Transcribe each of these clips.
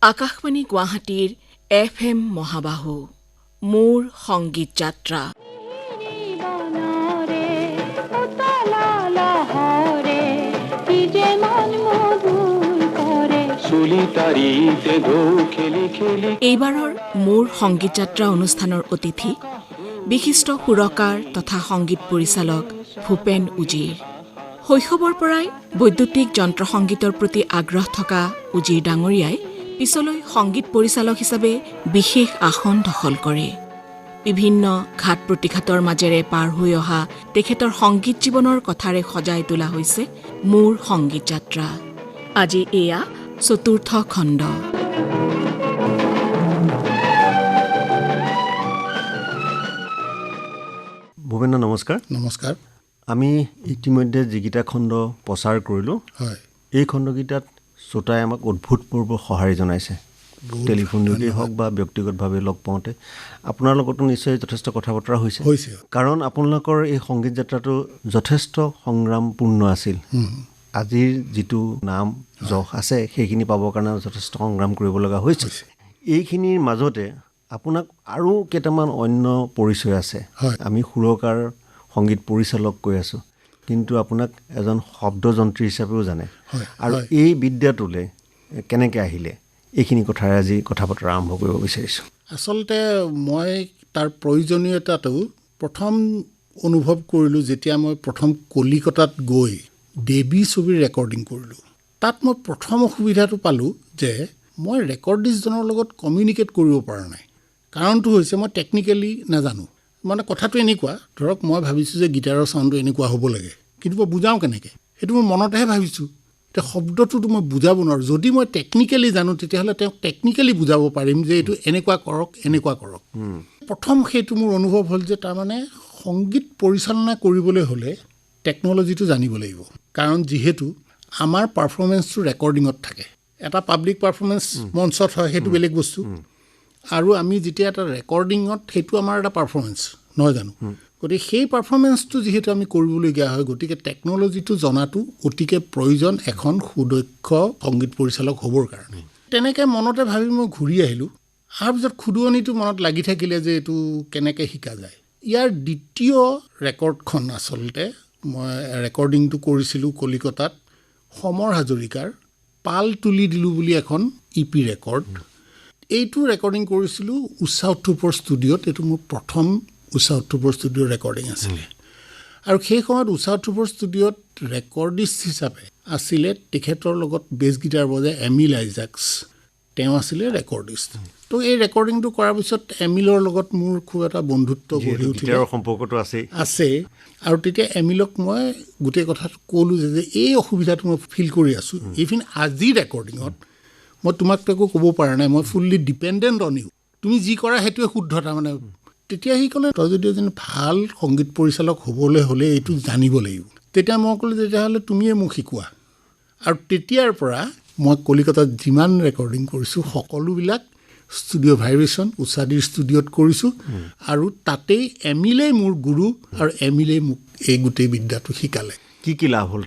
আকাশবাণী গুৱাহাটীৰ FM মহাবাহু মোৰ সংগীত যাত্ৰা। এইবাৰৰ মোৰ সংগীত যাত্ৰা অনুষ্ঠানৰ অতিথি বিশিষ্ট সুৰকাৰ তথা সংগীত পৰিচালক ভূপেন উজিৰ। শৈশৱৰ পৰাই বৈদ্যুতিক যন্ত্ৰ সংগীতৰ প্ৰতি আগ্ৰহ থকা উজিৰ ডাঙৰীয়াই পিছলৈ সংগীত পৰিচালক হিচাপে বিশেষ আসন দখল কৰে। বিভিন্ন ঘাত প্ৰতিঘাতৰ মাজেৰে পাৰ হৈ অহা তেখেতৰ সংগীত জীৱনৰ কথাৰে সজাই তোলা হৈছে মোৰ সংগীত যাত্ৰা। আজি এয়া ৪ৰ্থ খণ্ড। ভূপেন নমস্কাৰ। নমস্কাৰ। আমি ইতিমধ্যে যিকেইটা খণ্ড প্ৰচাৰ কৰিলোঁ, হয়, এই খণ্ডকেইটাত শ্ৰোতাই আমাক অদ্ভুতপূৰ্ব সঁহাৰি জনাইছে। টেলিফোন যোগেই হওক বা ব্যক্তিগতভাৱে লগ পাওঁতে আপোনাৰ লগতো নিশ্চয় যথেষ্ট কথা বতৰা হৈছে। কাৰণ আপোনালোকৰ এই সংগীত যাত্ৰাটো যথেষ্ট সংগ্ৰামপূৰ্ণ আছিল। আজিৰ যিটো নাম যশ আছে সেইখিনি পাবৰ কাৰণে যথেষ্ট সংগ্ৰাম কৰিব লগা হৈছে। এইখিনিৰ মাজতে আপোনাক আৰু কেইটামান অন্য পৰিচয় আছে। আমি সুৰকাৰ সংগীত পৰিচালক কৈ আছোঁ, কিন্তু আপোনাক এজন শব্দযন্ত্ৰী হিচাপেও জানে। আৰু এই বিদ্যাটোলৈ কেনেকৈ আহিলে, এইখিনি কথাৰে আজি কথা বতৰা আৰম্ভ কৰিব বিচাৰিছোঁ। আচলতে মই তাৰ প্ৰয়োজনীয়তাটো প্ৰথম অনুভৱ কৰিলোঁ যেতিয়া মই প্ৰথম কলিকতাত গৈ দেৱী ছবিৰ ৰেকৰ্ডিং কৰিলোঁ। তাত মই প্ৰথম অসুবিধাটো পালোঁ যে মই ৰেকৰ্ডিষ্টজনৰ লগত কমিউনিকেট কৰিব পৰা নাই। কাৰণটো হৈছে মই টেকনিকেলি নাজানো। মানে কথাটো এনেকুৱা, ধৰক মই ভাবিছোঁ যে গীটাৰৰ চাউণ্ডটো এনেকুৱা হ'ব লাগে, কিন্তু মই বুজাওঁ কেনেকৈ, সেইটো মই মনতেহে ভাবিছোঁ। এতিয়া শব্দটোতো মই বুজাব নোৱাৰোঁ। যদি মই টেকনিকেলি জানো তেতিয়াহ'লে তেওঁক টেকনিকেলি বুজাব পাৰিম যে এইটো এনেকুৱা কৰক, এনেকুৱা কৰক। প্ৰথম সেইটো মোৰ অনুভৱ হ'ল যে তাৰমানে সংগীত পৰিচালনা কৰিবলৈ হ'লে টেকন'লজিটো জানিব লাগিব। কাৰণ যিহেতু আমাৰ পাৰফৰ্মেঞ্চটো ৰেকৰ্ডিঙত থাকে। এটা পাব্লিক পাৰফৰ্মেঞ্চ মঞ্চত হয়, সেইটো বেলেগ বস্তু। আৰু আমি যেতিয়া এটা ৰেকৰ্ডিঙত, সেইটো আমাৰ এটা পাৰফৰ্মেঞ্চ নহয় জানো? গতিকে সেই পাৰফৰ্মেঞ্চটো যিহেতু আমি কৰিবলগীয়া হয়, গতিকে টেকন'লজিটো জনাটো অতিকে প্ৰয়োজন এখন সুদক্ষ সংগীত পৰিচালক হ'বৰ কাৰণে। তেনেকৈ মনতে ভাবি মই ঘূৰি আহিলোঁ। অহাৰ পিছত খুদুৱনিটো মনত লাগি থাকিলে যে এইটো কেনেকৈ শিকা যায়। ইয়াৰ দ্বিতীয় ৰেকৰ্ডখন আচলতে মই ৰেকৰ্ডিংটো কৰিছিলোঁ কলিকতাত সমৰ হাজৰিকাৰ পাল তুলি দিলোঁ বুলি এখন EP ৰেকৰ্ড। এইটো ৰেকৰ্ডিং কৰিছিলোঁ উষা উত্থুপৰ ষ্টুডিঅ'ত। এইটো মোৰ প্ৰথম উষা উত্থুপৰ ষ্টুডিঅ'ৰ ৰেকৰ্ডিং আছিলে। আৰু সেই সময়ত উষা উত্থুপৰ ষ্টুডিঅ'ত ৰেকৰ্ডিষ্ট হিচাপে আছিলে তেখেতৰ লগত বেছ গীটাৰ বজাই এমিল আইজাকছ, তেওঁ আছিলে ৰেকৰ্ডিষ্ট। তো এই ৰেকৰ্ডিংটো কৰাৰ পিছত এমিলৰ লগত মোৰ খুব এটা বন্ধুত্ব গঢ়ি উঠিলে, সম্পৰ্কটো আছে। আৰু তেতিয়া এমিলক মই গোটেই কথাটো ক'লোঁ যে এই অসুবিধাটো মই ফিল কৰি আছোঁ। ইভিন আজিৰ ৰেকৰ্ডিঙত মই তোমাকতো একো ক'ব পৰা নাই, মই ফুল্লি ডিপেণ্ডেণ্ট অন ইউ, তুমি যি কৰা সেইটোৱে শুদ্ধ। তাৰমানে তেতিয়া সি ক'লে তই যদি এজন ভাল সংগীত পৰিচালক হ'বলৈ হ'লে এইটো জানিব লাগিব। তেতিয়া মই ক'লোঁ তেতিয়াহ'লে তুমিয়ে মোক শিকোৱা। আৰু তেতিয়াৰ পৰা মই কলিকতাত যিমান ৰেকৰ্ডিং কৰিছোঁ সকলোবিলাক ষ্টুডিঅ' ভাইব্ৰেশ্যন উষাদিৰ ষ্টুডিঅ'ত কৰিছোঁ। আৰু তাতেই এমিলেই মোৰ গুৰু, আৰু এমিলেই মোক এই গোটেই বিদ্যাটো শিকালে। কি লাভ হ'ল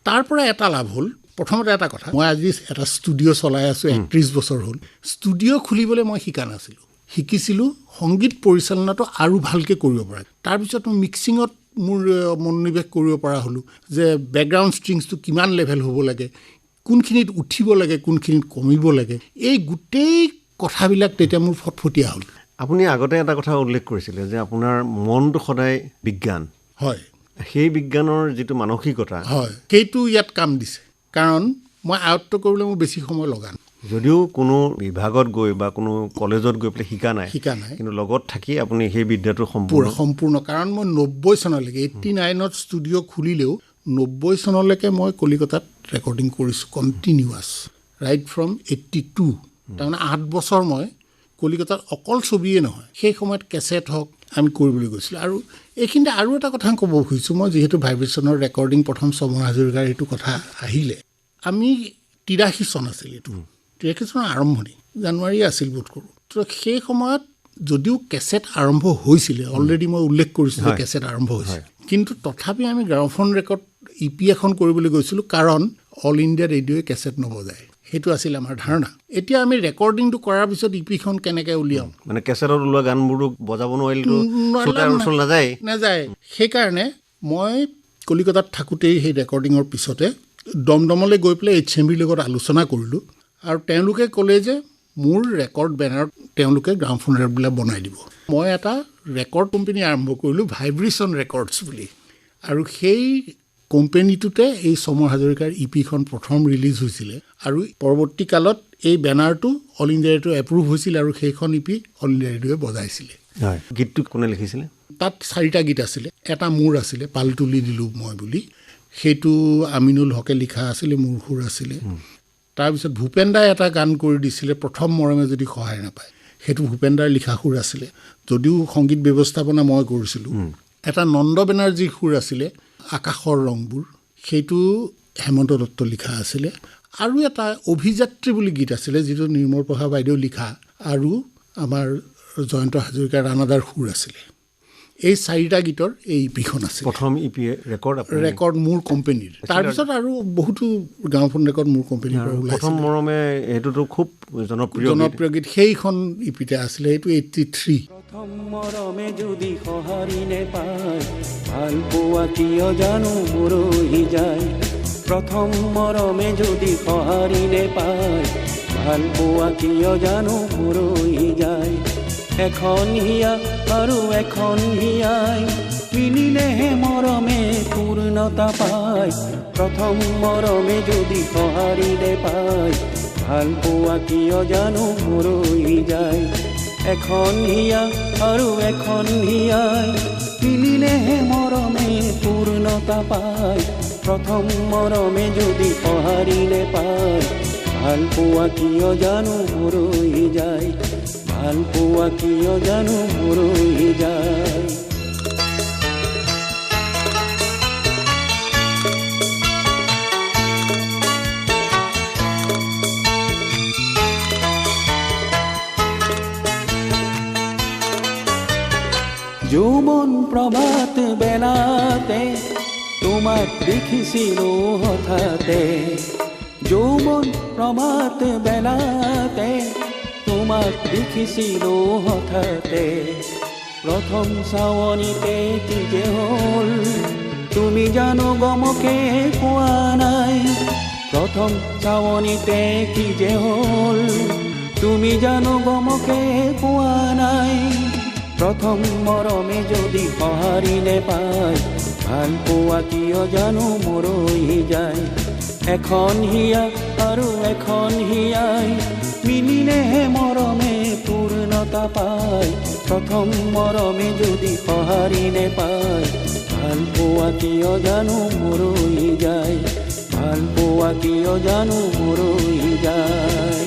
তাৰ পৰা এটা লাভ হ'ল, প্ৰথমতে এটা কথা, মই আজি এটা ষ্টুডিঅ' চলাই আছোঁ, 31 বছৰ হ'ল। ষ্টুডিঅ' খুলিবলৈ মই শিকা নাছিলোঁ, শিকিছিলোঁ সংগীত পৰিচালনাটো আৰু ভালকৈ কৰিব পৰা। তাৰপিছত মই মিক্সিঙত মোৰ মনোনিৱেশ কৰিব পৰা হ'লোঁ যে বেকগ্ৰাউণ্ড ষ্ট্ৰিংছটো কিমান লেভেল হ'ব লাগে, কোনখিনিত উঠিব লাগে, কোনখিনিত কমিব লাগে, এই গোটেই কথাবিলাক তেতিয়া মোৰ ফটফটীয়া হ'ল। আপুনি আগতে এটা কথা উল্লেখ কৰিছিলে যে আপোনাৰ মনটো সদায় বিজ্ঞান। হয়, সেই বিজ্ঞানৰ যিটো মানসিকতা, হয়, সেইটো ইয়াত কাম দিছে। কাৰণ মই আয়ত্ব কৰিবলৈ মোৰ বেছি সময় লগা নাই। যদিও কোনো বিভাগত গৈ বা কোনো কলেজত গৈ পেলাই শিকা নাই, কিন্তু লগত থাকি আপুনি সেই বিদ্যাটো সম্পূৰ্ণ। কাৰণ মই 90 চনলৈকে 89ত ষ্টুডিঅ' খুলিলেও 90 চনলৈকে মই কলিকতাত ৰেকৰ্ডিং কৰিছোঁ কণ্টিনিউৱাছ, ৰাইট ফ্ৰম 82। তাৰমানে 8 বছৰ মই কলিকতাত অকল ছবিয়ে নহয়, সেই সময়ত কেছেট হওক আমি কৰিবলৈ গৈছিলোঁ। আৰু এইখিনিতে আৰু এটা কথা ক'ব খুজিছোঁ, মই যিহেতু ভাইব্ৰেশ্যনৰ ৰেকৰ্ডিং প্ৰথম সমৰ হাজৰিকাৰ এইটো কথা আহিলে, আমি 83 চন আছিল, এইটো 83 চনৰ আৰম্ভণি, জানুৱাৰী আছিল বোধ কৰোঁ। তো সেই সময়ত যদিও কেছেট আৰম্ভ হৈছিলে, অলৰেডি মই উল্লেখ কৰিছোঁ যে কেছেট আৰম্ভ হৈছে, কিন্তু তথাপি আমি গ্ৰামোফোন ৰেকৰ্ড EP এখন কৰিবলৈ গৈছিলোঁ, কাৰণ অল ইণ্ডিয়া ৰেডিঅ'ই কেছেট নবজায়। সেইটো আছিল আমাৰ ধাৰণা। এতিয়া আমি ৰেকৰ্ডিংটো কৰাৰ পিছত ইপিখন কেনেকৈ উলিয়াম, মানে কেছেটত ওলোৱা গানবোৰো বজাব নোৱাৰিলেতো নাযায়। সেইকাৰণে মই কলিকতাত থাকোঁতেই সেই ৰেকৰ্ডিঙৰ পিছতে দমদমলৈ গৈ পেলাই HMVৰ লগত আলোচনা কৰিলোঁ আৰু তেওঁলোকে ক'লে যে মোৰ ৰেকৰ্ড বেনাৰ তেওঁলোকে গ্ৰামফোন ৰেকৰ্ডবিলাক বনাই দিব। মই এটা ৰেকৰ্ড কোম্পানী আৰম্ভ কৰিলোঁ, ভাইব্ৰেশ্যন ৰেকৰ্ডছ বুলি, আৰু সেই কোম্পানীটোতে এই সমৰ হাজৰিকাৰ ইপিখন প্ৰথম ৰিলিজ হৈছিলে আৰু পৰৱৰ্তী কালত এই বেনাৰটো অল ইণ্ডিয়া ৰেডিঅ' এপ্ৰুভ হৈছিল আৰু সেইখন ইপি অল ইণ্ডিয়া ৰেডিঅ'য়ে বজাইছিলে। গীতটো কোনে লিখিছিলে? তাত 4টা গীত আছিলে। এটা মোৰ আছিলে, পাল তুলি দিলোঁ মই বুলি, সেইটো আমিনুল হকে লিখা আছিলে, মোৰ সুৰ আছিলে। তাৰপিছত ভূপেন দাই এটা গান কৰি দিছিলে, প্ৰথম মৰমে যদি সহায় নাপায়, সেইটো ভূপেন দাৰ লিখা সুৰ আছিলে, যদিও সংগীত ব্যৱস্থাপনা মই কৰিছিলোঁ। এটা নন্দ বেনাৰ্জীৰ সুৰ আছিলে, আকাশৰ ৰংবোৰ, সেইটো হেমন্ত দত্ত লিখা আছিলে। আৰু এটা অভিযাত্ৰী বুলি গীত আছিলে, যিটো নিৰ্মল প্ৰভা বাইদেউ লিখা আৰু আমাৰ জয়ন্ত হাজৰিকাৰ ৰাণাদাৰ সুৰ আছিলে। এই 4টা গীতৰ এই ইপিখন আছে, প্ৰথম ইপি ৰেকৰ্ড মোৰ কোম্পানীৰ। তাৰপিছত আৰু বহুতো গ্ৰামফোন ৰেকৰ্ড মোৰ কোম্পানীৰ পৰা ওলাইছে। প্ৰথম মৰমে সেইটোতো খুব জনপ্ৰিয় গীত, সেইখন ইপিতে আছিলে, সেইটো 83। প্ৰথম মৰমে যদি সঁহাৰি নেপায়, ভাল পোৱা কিয় জানো মৰহি যায়। প্ৰথম মৰমে যদি সঁহাৰি নেপায়, ভাল পোৱা কিয় জানো মৰহি যায়। এখন হিয়া আৰু এখন হিয়াই মিলিলেহে মৰমে পূৰ্ণতা পায়। প্ৰথম মৰমে যদি সঁহাৰি নেপায়, ভাল পোৱা কিয় জানো মৰহি যায়। এখন হিয়া আৰু এখন হিয়াই মিলিলেহে মৰমে পূৰ্ণতা পায়। প্ৰথম মৰমে যদি সঁহাৰি নেপায়, ভাল পোৱা কিয় জানো মৰহি যায়। ভাল পোৱা কিয় জানো মৰহি যায়। যৌৱন প্ৰভাত বেলাতে তোমাক দেখিছিলোঁ হঠাতে। যৌৱন প্ৰভাত বেলাতে তোমাক দেখিছিলোঁ হঠাতে। প্ৰথম চাৱনিতে কি যে হ'ল, তুমি জানো গমকে কোৱা নাই। প্ৰথম চাৱনিতে কি যে হ'ল, তুমি জানো গমকে কোৱা নাই। প্ৰথম মৰমে যদি সঁহাৰি নেপায়, ভাল পোৱা কিয় জানো মৰহি যায়। এখন হিয়া আৰু এখন হিয়াই মিলিলেহে মৰমে পূৰ্ণতা পায়। প্ৰথম মৰমে যদি সঁহাৰি নেপায়, ভাল পোৱা কিয় জানো মৰহি যায়। ভাল পোৱা কিয় জানো মৰহি যায়।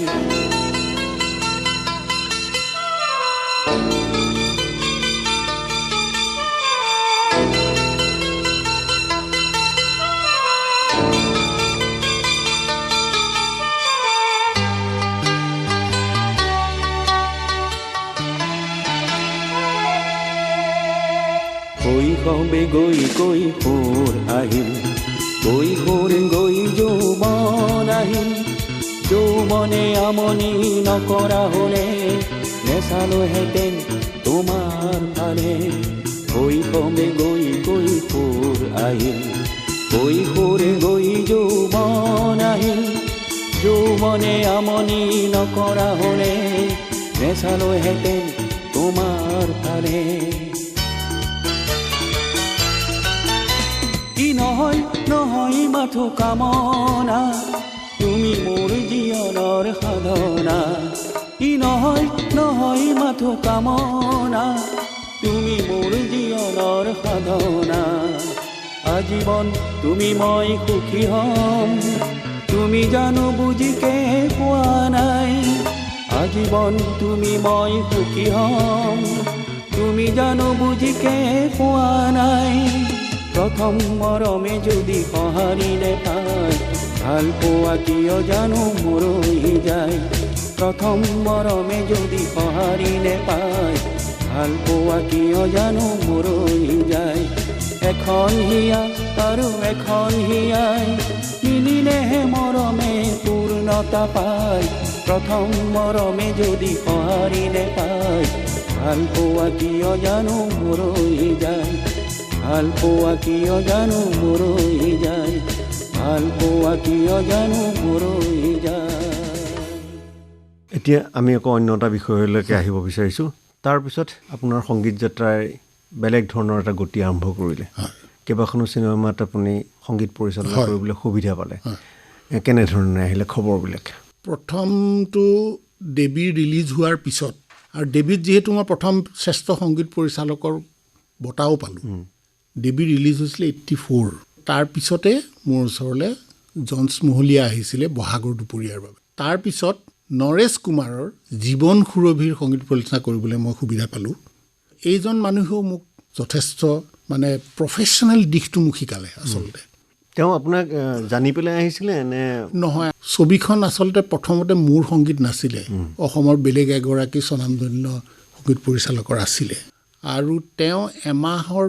কৈশৱে গৈ গৈ সুৰ আহিল, কৈশোৰে গৈ যৌৱন আহিল। যৌৱনে আমনি নকৰা হ'লে, নেচালোহেঁতেন তোমাৰ ফালে। কৈশৱে গৈ গৈ সুৰ আহিল, কৈশোৰে গৈ যৌৱন আহিল। যৌৱনে আমনি নকৰা হ'লে, নেচালোহেঁতেন তোমাৰ ফালে। ই নহয় নহয় মাথো কামনা, তুমি মোৰ জীৱনৰ সাধনা। ই নহয় নহয় মাথো কামনা, তুমি মোৰ জীৱনৰ সাধনা। আজীৱন তুমি মই সুখী হ'ম, তুমি জানো বুজিকে পোৱা নাই। আজীৱন তুমি মই সুখী হ'ম, তুমি জানো বুজিকে পোৱা নাই। প্ৰথম মৰমে যদি সঁহাৰি নেপায়, ভাল পোৱা কিয় জানো মৰহি যায়। প্ৰথম মৰমে যদি সঁহাৰি নেপায়, ভাল পোৱা কিয় জানো মৰহি যায়। এখন হিয়া আৰু এখন হিয়াই মিলিলেহে মৰমে পূৰ্ণতা পায় প্ৰথম মৰমে যদি সঁহাৰিলে পায় ভাল পোৱা কিয় জানো মৰৈ যায় ভাল পোৱা কিয় জানো মৰৈ যায় ভাল পোৱা কিয় জানো মৰৈ যায়। এতিয়া আমি আকৌ অন্য এটা বিষয়লৈকে আহিব বিচাৰিছোঁ। তাৰপিছত আপোনাৰ সংগীত যাত্ৰাই বেলেগ ধৰণৰ এটা গতি আৰম্ভ কৰিলে। কেইবাখনো চিনেমাত আপুনি সংগীত পৰিচালনা কৰিবলৈ সুবিধা পালে। কেনেধৰণে আহিলে খবৰবিলাক? প্ৰথমটো দেৱী ৰিলিজ হোৱাৰ পিছত, আৰু দেৱীত যিহেতু মই প্ৰথম শ্ৰেষ্ঠ সংগীত পৰিচালকৰ বঁটাও পালোঁ। দেৱী ৰিলিজ হৈছিলে 84। তাৰপিছতে মোৰ ওচৰলৈ জন্স মহলীয়া আহিছিলে বহাগৰ দুপৰীয়াৰ বাবে। তাৰপিছত নৰেশ কুমাৰৰ জীৱন সুৰভিৰ সংগীত পৰিচালনা কৰিবলৈ মই সুবিধা পালোঁ। এইজন মানুহেও মোক যথেষ্ট মানে প্ৰফেশ্যনেল দিশটো মোক শিকালে। আচলতে তেওঁ আপোনাক জানি পেলাই আহিছিলে নে? নহয়, ছবিখন আচলতে প্ৰথমতে মোৰ সংগীত নাছিলে, অসমৰ বেলেগ এগৰাকী স্বনামধন্য সংগীত পৰিচালকৰ আছিলে। আৰু তেওঁ এমাহৰ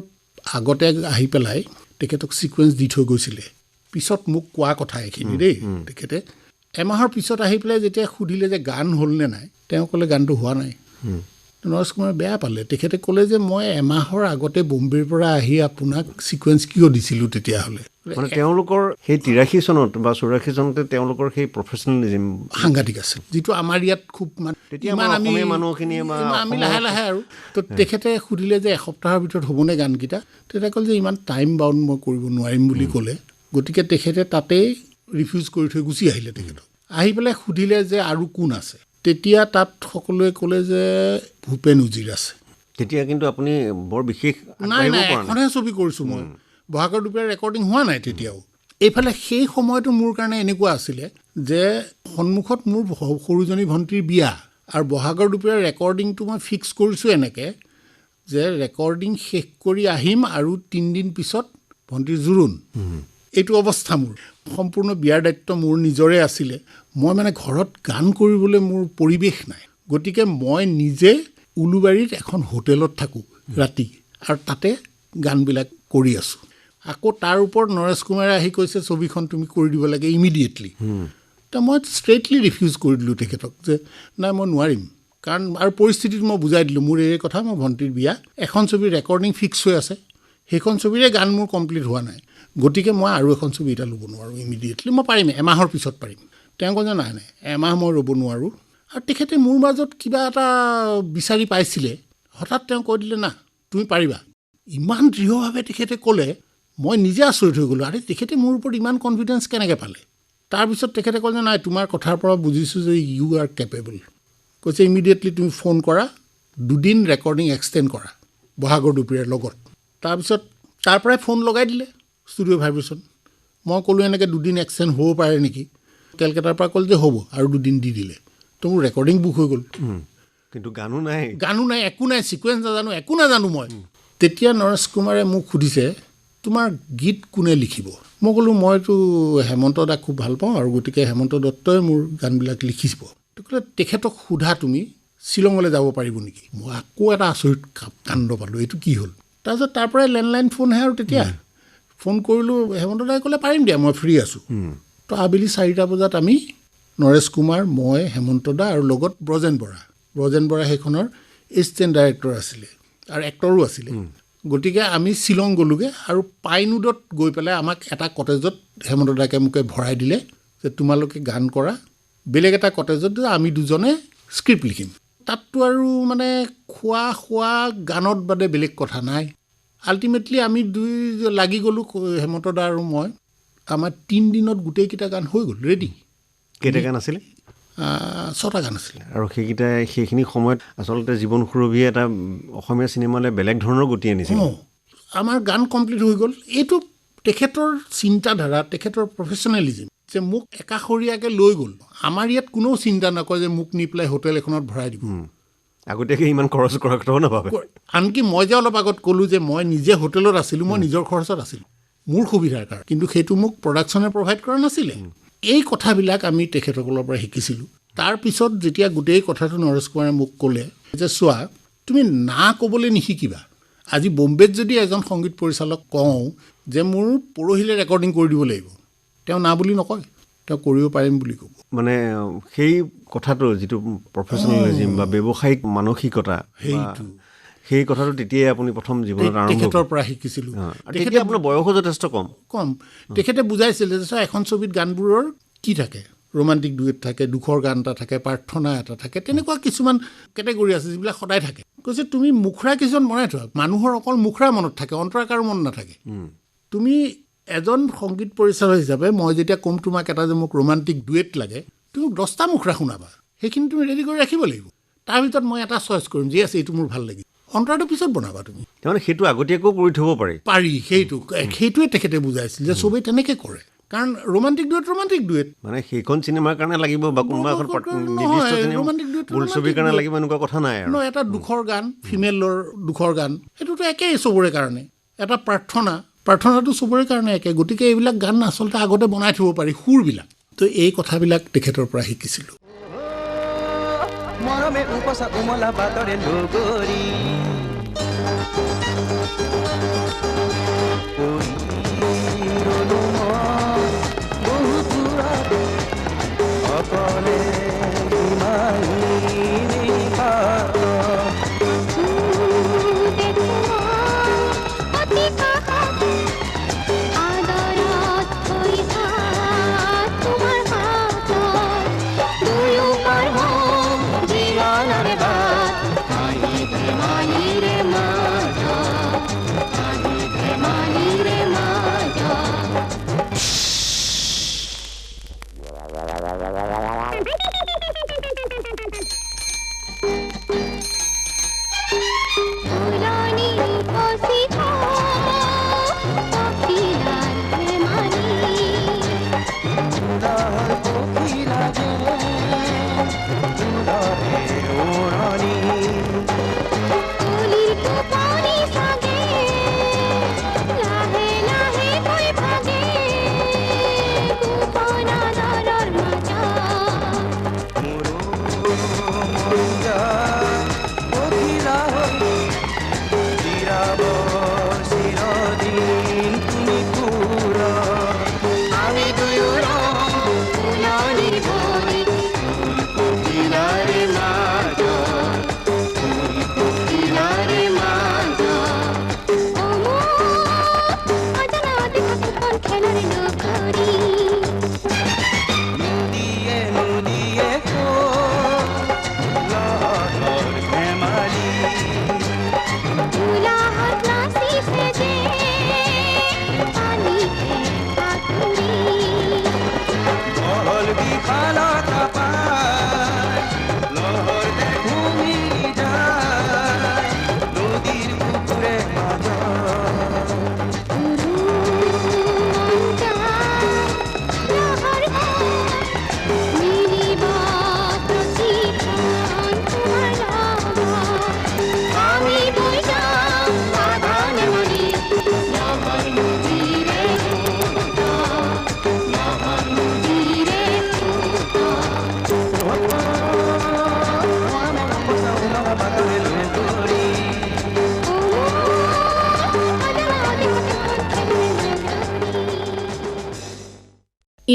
আগতে আহি পেলাই তেখেতক ছিকুৱেঞ্চ দি থৈ গৈছিলে। পিছত মোক কোৱা কথা এইখিনি দেই। তেখেতে এমাহৰ পিছত আহি পেলাই যেতিয়া সুধিলে যে গান হ'লনে নাই, তেওঁ ক'লে গানটো হোৱা নাই। নৰেশ কুমাৰে বেয়া পালে। তেখেতে ক'লে যে মই এমাহৰ আগতে বম্বেৰ পৰা আহি আপোনাক ছিকুৱেঞ্চ কিয় দিছিলোঁ তেতিয়াহ'লে। মানে তেওঁলোকৰ সেই 83 চনত বা 84 চনতে তেওঁলোকৰ সেই প্ৰফেচনেলিজিম সাংঘাতিক আছে, যিটো আমাৰ ইয়াত খুব ইমান আমি লাহে লাহে আৰু তো তেখেতে সুধিলে যে এসপ্তাহৰ ভিতৰত হ'বনে গানকেইটা। তেতিয়া ক'লে যে ইমান টাইম বাউণ্ড মই কৰিব নোৱাৰিম বুলি ক'লে। গতিকে তেখেতে তাতেই ৰিফিউজ কৰি থৈ গুচি আহিলে। তেখেতক আহি পেলাই সুধিলে যে আৰু কোন আছে। তেতিয়া তাত সকলোৱে ক'লে যে ভূপেন উজিৰ আছে। তেতিয়া কিন্তু আপুনি বৰ বিশেষ নাই এখনহে ছবি কৰিছোঁ মই, বহাগৰ দুপৰীয়া ৰেকৰ্ডিং হোৱা নাই তেতিয়াও। এইফালে সেই সময়টো মোৰ কাৰণে এনেকুৱা আছিলে যে সন্মুখত মোৰ সৰুজনী ভণ্টিৰ বিয়া, আৰু বহাগৰ দুপৰীয়া ৰেকৰ্ডিংটো মই ফিক্স কৰিছোঁ এনেকৈ যে ৰেকৰ্ডিং শেষ কৰি আহিম আৰু 3 দিন পিছত ভণ্টিৰ জোৰোণ। এইটো অৱস্থা মোৰ। সম্পূৰ্ণ বিয়াৰ দায়িত্ব মোৰ নিজৰে আছিলে। মই মানে ঘৰত গান কৰিবলৈ মোৰ পৰিৱেশ নাই। গতিকে মই নিজে উলুবাৰীত এখন হোটেলত থাকোঁ ৰাতি, আৰু তাতে গানবিলাক কৰি আছোঁ। আকৌ তাৰ ওপৰত নৰেশ কুমাৰে আহি কৈছে ছবিখন তুমি কৰি দিব লাগে ইমিডিয়েটলি। তো মই ষ্ট্ৰেইটলি ৰিফিউজ কৰি দিলোঁ তেখেতক যে নাই মই নোৱাৰিম। কাৰণ আৰু পৰিস্থিতিটো মই বুজাই দিলোঁ, মোৰ এই কথা, মই ভণ্টিৰ বিয়া, এখন ছবিৰ ৰেকৰ্ডিং ফিক্স হৈ আছে, সেইখন ছবিৰে গান মোৰ কমপ্লিট হোৱা নাই। গতিকে মই আৰু এখন ছবি এটা ল'ব নোৱাৰোঁ ইমিডিয়েটলি। মই পাৰিম, এমাহৰ পিছত পাৰিম। তেওঁ কৈছে নাই এমাহ মই ৰ'ব নোৱাৰোঁ। আৰু তেখেতে মোৰ মাজত কিবা এটা বিচাৰি পাইছিলে। হঠাৎ তেওঁ কৈ দিলে না তুমি পাৰিবা। ইমান দৃঢ়ভাৱে তেখেতে ক'লে, মই নিজে আচৰিত হৈ গ'লোঁ। আৰে তেখেতে মোৰ ওপৰত ইমান কনফিডেঞ্চ কেনেকৈ পালে? তাৰপিছত তেখেতে ক'লে নাই তোমাৰ কথাৰ পৰা বুজিছোঁ যে ইউ আৰ কেপেবল। কৈছে ইমিডিয়েটলি তুমি ফোন কৰা, 2 দিন ৰেকৰ্ডিং এক্সটেণ্ড কৰা বহাগৰ দুপৰীয়াৰ লগত। তাৰপিছত তাৰ পৰাই ফোন লগাই দিলে ষ্টুডিঅ' ভাইব্ৰেশ্যন। মই ক'লোঁ এনেকৈ 2 দিন এক্সটেণ্ড হ'ব পাৰে নেকি? কেলকাতাৰ পৰা ক'লে যে হ'ব, আৰু 2 দিন দি দিলে। তো মোৰ ৰেকৰ্ডিং বুক হৈ গ'ল, কিন্তু গানো নাই, একো নাই, ছিকুৱেঞ্চ নাজানো, একো নাজানো মই। তেতিয়া নৰেশ কুমাৰে মোক সুধিছে তোমাৰ গীত কোনে লিখিব? মই ক'লোঁ মইতো হেমন্ত দাক খুব ভাল পাওঁ, আৰু গতিকে হেমন্ত দত্তই মোৰ গানবিলাক লিখিব। ক'লে তেখেতক সোধা তুমি শ্বিলঙলৈ যাব পাৰিব নেকি? মই আকৌ এটা আচৰিত কাণ্ড পালোঁ, এইটো কি হ'ল? তাৰপিছত তাৰ পৰাই লেণ্ডলাইন ফোনহে, আৰু তেতিয়া ফোন কৰিলোঁ। হেমন্ত দাই ক'লে পাৰিম দিয়া, মই ফ্ৰী আছোঁ। তো আবেলি 4টা বজাত আমি নৰেশ কুমাৰ, মই, হেমন্ত দা আৰু লগত ব্ৰজেন বৰা সেইখনৰ এছিষ্টেণ্ট ডাইৰেক্টৰ আছিলে আৰু এক্টৰো আছিলে। গতিকে আমি শ্বিলং গ'লোগৈ, আৰু পাইনউডত গৈ পেলাই আমাক এটা কটেজত হেমন্ত দাকে মোকে ভৰাই দিলে যে তোমালোকে গান কৰা, বেলেগ এটা কটেজত আমি দুজনে স্ক্ৰিপ্ট লিখিম। তাততো আৰু মানে খোৱা গানত বাদে বেলেগ কথা নাই। আল্টিমেটলি আমি 2 লাগি গ'লোঁ, হেমন্ত দা আৰু মই। আমাৰ 3 দিনত গোটেইকেইটা গান হৈ গ'ল ৰেডি। কেইটা গান আছিলে? 6টা গান আছিলে। আৰু সেইখিনি সময়ত আচলতে জীৱন সুৰভিয়ে এটা অসমীয়া চিনেমালৈ বেলেগ ধৰণৰ গতি আনিছিল। আমাৰ গান কমপ্লিট হৈ গ'ল। এইটো তেখেতৰ চিন্তাধাৰা, তেখেতৰ প্ৰফেশ্যনেলিজিম, যে মোক একাষৰীয়াকৈ লৈ গ'ল। আমাৰ ইয়াত কোনেও চিন্তা নকৰে যে মোক নি পেলাই হোটেল এখনত ভৰাই দিব। আগতীয়াকৈ ইমান খৰচ কৰাৰ কথাও নাভাবে। আনকি মই যে অলপ আগত ক'লোঁ যে মই নিজে হোটেলত আছিলোঁ, মই নিজৰ খৰচত আছিলোঁ মোৰ সুবিধাৰ কাৰণে, কিন্তু সেইটো মোক প্ৰডাকশ্যনে প্ৰভাইড কৰা নাছিলে। এই কথাবিলাক আমি তেখেতসকলৰ পৰা শিকিছিলোঁ। তাৰপিছত যেতিয়া গোটেই কথাটো নৰেশ কুমাৰে মোক ক'লে যে চোৱা তুমি না ক'বলৈ নিশিকিবা। আজি বম্বেত যদি এজন সংগীত পৰিচালক কওঁ যে মোৰ পৰহিলৈ ৰেকৰ্ডিং কৰি দিব লাগিব, তেওঁ না বুলি নকয়, তেওঁ কৰিব পাৰিম বুলি ক'ব। মানে সেই কথাটো যিটো প্ৰফেচনেলিজিম বা ব্যৱসায়িক মানসিকতা, সেইটো সেই কথাটো তেতিয়াই আপুনি প্ৰথম জীৱনত আৰম্ভ তেখেতৰ পৰা শিকিছিলোঁ। তেখেতে আপোনাৰ বয়সো যথেষ্ট কম। তেখেতে বুজাইছিলে যে এখন ছবিত গানবোৰৰ কি থাকে, ৰোমান্টিক ডুৱেট থাকে, দুখৰ গান এটা থাকে, প্ৰাৰ্থনা এটা থাকে, তেনেকুৱা কিছুমান কেটেগৰী আছে যিবিলাক সদায় থাকে। কৈছে তুমি মুখৰা কিছুমান বনাই থোৱা, মানুহৰ অকল মুখৰা মনত থাকে, অন্তৰা কাৰো মন নাথাকে। তুমি এজন সংগীত পৰিচালক হিচাপে মই যেতিয়া ক'ম তোমাক এটা যে মোক ৰোমান্টিক ডুৱেট লাগে, তুমি 10টা মুখৰা শুনাবা, সেইখিনি তুমি ৰেডি কৰি ৰাখিব লাগিব। তাৰ ভিতৰত মই এটা চইচ কৰিম যে আছে এইটো মোৰ ভাল লাগিল, অন্তৰাটো পিছত বনাবা তুমি। তাৰমানে সেইটো আগতীয়াকৈও কৰি থ'ব পাৰি। সেইটোৱে তেখেতে বুজাইছিল যে চবেই তেনেকৈ কৰে, কাৰণ ৰোমান্টিক ডুৱেট মানে সেইখন চিনেমাৰ কাৰণে লাগিব বা কোনোবা এখন নিৰ্দিষ্ট বোলছবিৰ কাৰণে লাগিব এনেকুৱা কথা নাই আৰু। এটা দুখৰ গান, ফিমেলৰ দুখৰ গান, সেইটোতো একেই চবৰে কাৰণে। এটা প্ৰাৰ্থনাটো চবৰে কাৰণে একে। গতিকে এইবিলাক গান আচলতে আগতে বনাই থ'ব পাৰি, সুৰবিলাক। তো এই কথাবিলাক তেখেতৰ পৰা শিকিছিলোঁ। মৰমে উপচা উমলা বাতৰে লগৰী অকলে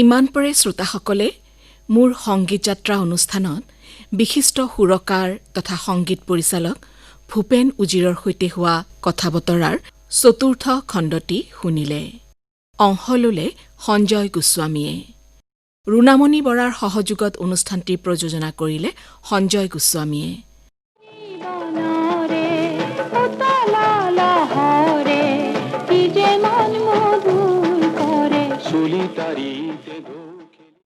ইমান পৰে শ্ৰোতাসকলে মোৰ সংগীত যাত্ৰা অনুষ্ঠানত বিশিষ্ট সুৰকাৰ তথা সংগীত পৰিচালক ভূপেন উজিৰৰ সৈতে হোৱা কথা বতৰাৰ চতুৰ্থ খণ্ডটি শুনিলে। অংশ ল'লে সঞ্জয় গোস্বামীয়ে। ৰুণামণি বৰাৰ সহযোগত অনুষ্ঠানটি প্ৰযোজনা কৰিলে সঞ্জয় গোস্বামীয়ে। solitario